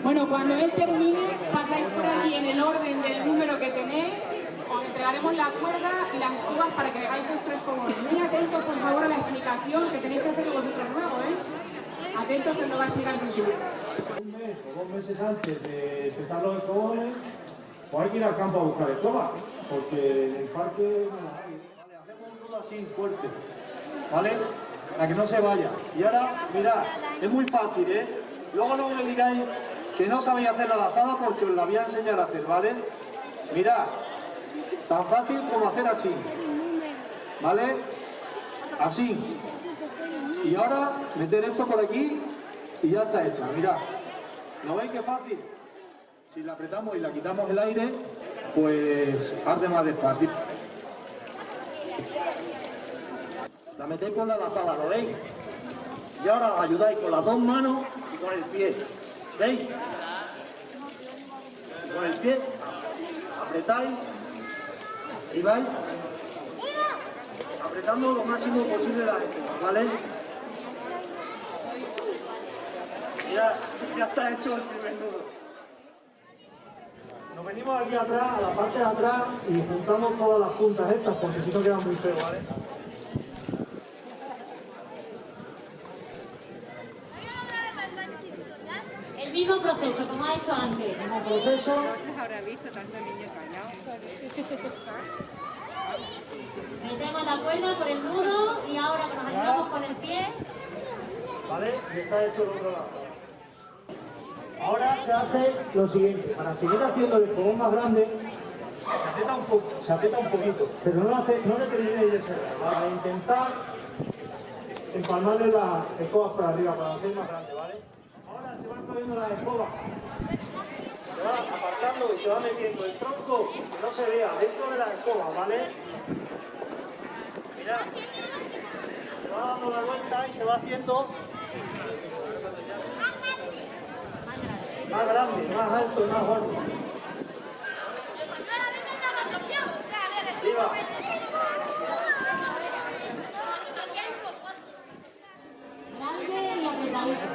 Bueno, cuando él termine, pasáis por ahí en el orden del número que tenéis, os entregaremos la cuerda y las escobas para que hagáis vuestros escobones. Muy atentos, por favor, a la explicación que tenéis que hacerlo vosotros luego, ¿eh? Atentos que os lo va a explicar Jesús. Un mes o 2 meses antes de empezar los escobones, pues hay que ir al campo a buscar escobas, porque en el parque no las hay. Vale, hacemos un nudo así fuerte, ¿vale? Para que no se vaya. Y ahora, mirad, es muy fácil, ¿eh? Luego no me digáis que no sabéis hacer la lazada porque os la voy a enseñar a hacer, ¿vale? Mirad, tan fácil como hacer así, ¿vale? Así. Y ahora meter esto por aquí y ya está hecha, mirad. ¿Lo veis qué fácil? Si la apretamos y la quitamos el aire, pues arde más despacio. La metéis por la lazada, ¿lo veis? Y ahora os ayudáis con las dos manos y con el pie. ¿Veis? Y con el pie apretáis y vais apretando lo máximo posible la escoba, ¿vale? Mira, ya está hecho el primer nudo. Nos venimos aquí atrás, a la parte de atrás, y juntamos todas las puntas estas, porque si no quedan muy feos, ¿vale? El mismo proceso, como ha hecho antes. El mismo proceso. No habrá visto tanto niño callado. Metemos la cuerda por el nudo y ahora nos ayudamos con el pie. ¿Vale? Y está hecho el otro lado. Ahora se hace lo siguiente, para seguir haciendo el escobón más grande, se aprieta un poquito, pero no le terminéis de cerrar, para intentar empalmarle las escobas para arriba, para hacer más grande, ¿vale? Ahora se van poniendo las escobas, se va apartando y se va metiendo el tronco, que no se vea, dentro de las escobas, ¿vale? Mirad, se va dando la vuelta y se va haciendo más grande, más alto, más gordo. ¡Viva! Grande y apretadito.